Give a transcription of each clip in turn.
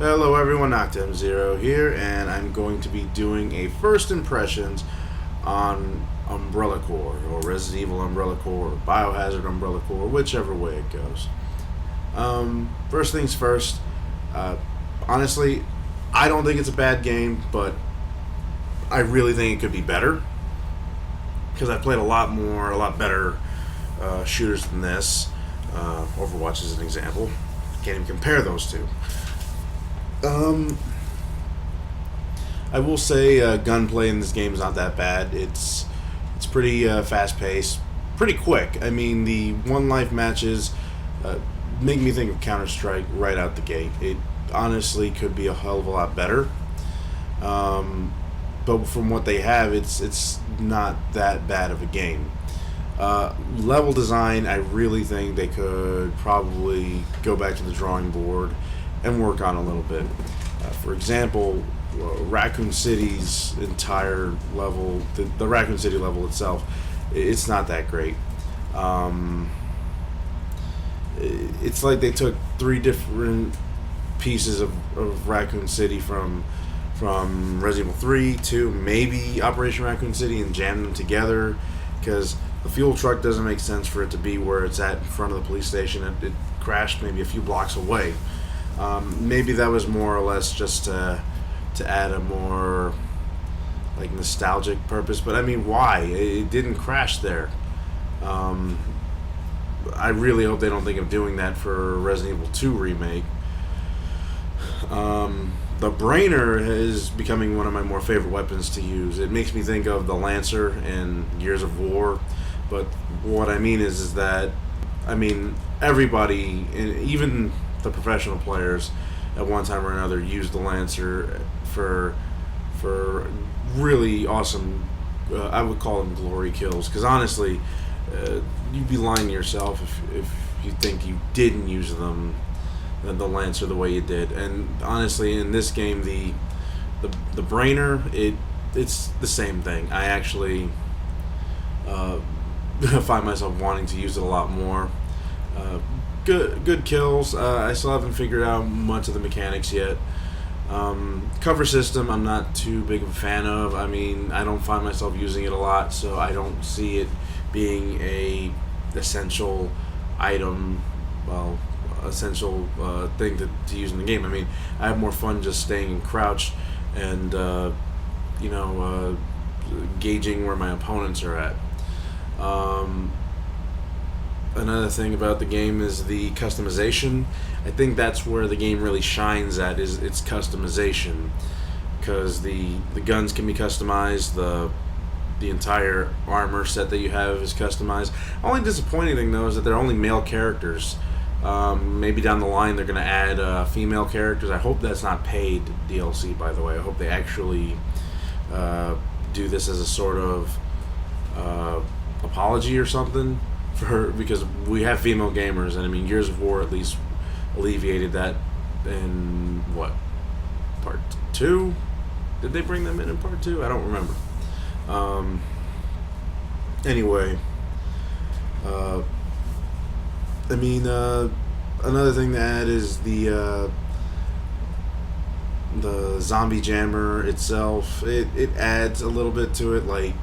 Hello everyone, Noctem Zero here, and I'm going to be doing a first impressions on Umbrella Corps, or Resident Evil Umbrella Corps, or Biohazard Umbrella Corps, whichever way it goes. First things first, honestly, I don't think it's a bad game, but I really think it could be better, because I've played a lot better shooters than this. Overwatch is an example. Can't even compare those two. I will say gunplay in this game is not that bad. It's pretty fast paced, pretty quick. I mean, the one life matches make me think of Counter Strike right out the gate. It honestly could be a hell of a lot better. But from what they have, it's not that bad of a game. Level design, I really think they could probably go back to the drawing board and work on a little bit. For example, Raccoon City's entire level, the Raccoon City level itself, it's not that great. It's like they took three different pieces of Raccoon City from Resident Evil 3 to maybe Operation Raccoon City and jammed them together, because the fuel truck doesn't make sense for it to be where it's at in front of the police station. It crashed maybe a few blocks away. Maybe that was more or less just to add a more like nostalgic purpose, but I mean, why? It didn't crash there. I really hope they don't think of doing that for Resident Evil 2 remake. The Brainer is becoming one of my more favorite weapons to use. It makes me think of the Lancer in Gears of War, but what I mean is that, I mean, everybody, even the professional players, at one time or another used the Lancer for really awesome, I would call them glory kills, because honestly, you'd be lying to yourself if you think you didn't use them, the Lancer, the way you did. And honestly, in this game, the Brainer, it's the same thing. I actually find myself wanting to use it a lot more. Good kills. I still haven't figured out much of the mechanics yet. Cover system, I'm not too big of a fan of. I mean, I don't find myself using it a lot, so I don't see it being a essential item. Well, essential thing to use in the game. I mean, I have more fun just staying in crouch and gauging where my opponents are at. Another thing about the game is the customization. I think that's where the game really shines at, is its customization, because the guns can be customized, the entire armor set that you have is customized. Only disappointing thing though is that they're only male characters. Maybe down the line they're going to add female characters. I hope that's not paid DLC, by the way. I hope they actually do this as a sort of apology or something, because we have female gamers, and I mean, Gears of War at least alleviated that in part 2? Did they bring them in part 2? I don't remember. Anyway, I mean, another thing to add is the zombie jammer itself. It adds a little bit to it, like,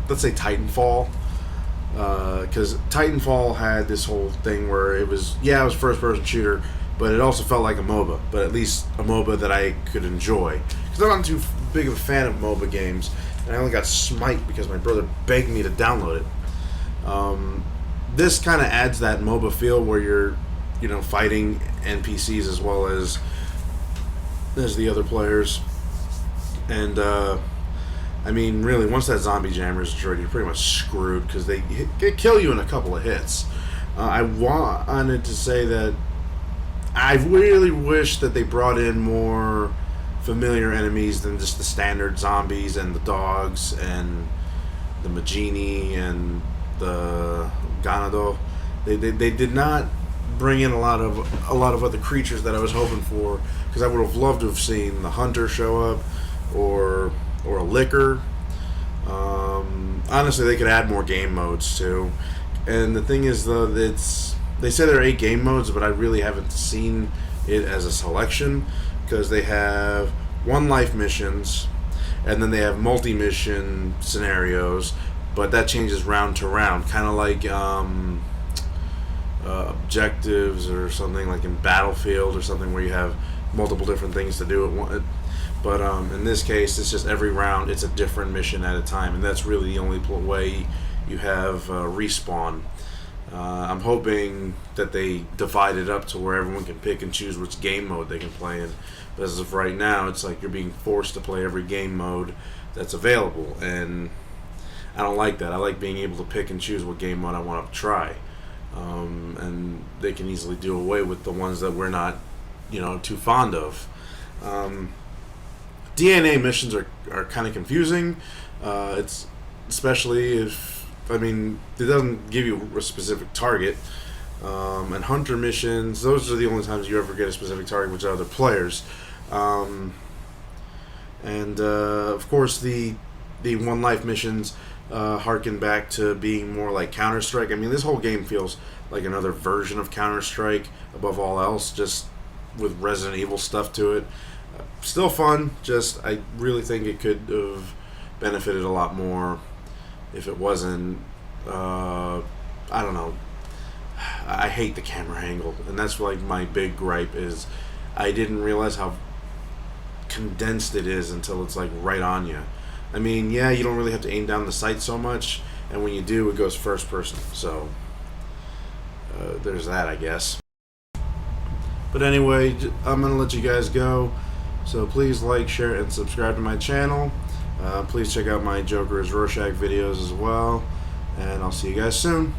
let's say Titanfall. Because Titanfall had this whole thing where it was first-person shooter, but it also felt like a MOBA, but at least a MOBA that I could enjoy. Because I'm not too big of a fan of MOBA games, and I only got Smite because my brother begged me to download it. This kind of adds that MOBA feel where you're, fighting NPCs as well as the other players. And, I mean, really, once that zombie jammer is destroyed, you're pretty much screwed, because they kill you in a couple of hits. I wanted to say that I really wish that they brought in more familiar enemies than just the standard zombies and the dogs and the Magini and the Ganado. They did not bring in a lot of other creatures that I was hoping for, because I would have loved to have seen the Hunter show up, or a Licker. Honestly, they could add more game modes too. And the thing is, though, they say there are 8 game modes, but I really haven't seen it as a selection, because they have one life missions, and then they have multi-mission scenarios, but that changes round to round, kind of like objectives or something like in Battlefield or something, where you have multiple different things to do at one. But in this case, it's just every round it's a different mission at a time, and that's really the only way you have respawn. I'm hoping that they divide it up to where everyone can pick and choose which game mode they can play in. But as of right now, it's like you're being forced to play every game mode that's available, and I don't like that. I like being able to pick and choose what game mode I want to try. And they can easily do away with the ones that we're not, too fond of. DNA missions are kind of confusing. It's especially if, it doesn't give you a specific target. And hunter missions, those are the only times you ever get a specific target, which are other players. Of course, the one life missions harken back to being more like Counter-Strike. This whole game feels like another version of Counter-Strike above all else, just with Resident Evil stuff to it. Still fun, just I really think it could have benefited a lot more if it wasn't, I don't know. I hate the camera angle, and that's like my big gripe is I didn't realize how condensed it is until it's like right on you. You don't really have to aim down the sight so much, and when you do, it goes first person. So there's that, I guess. But anyway, I'm gonna let you guys go. So please like, share, and subscribe to my channel. Please check out my Joker as Rorschach videos as well, and I'll see you guys soon.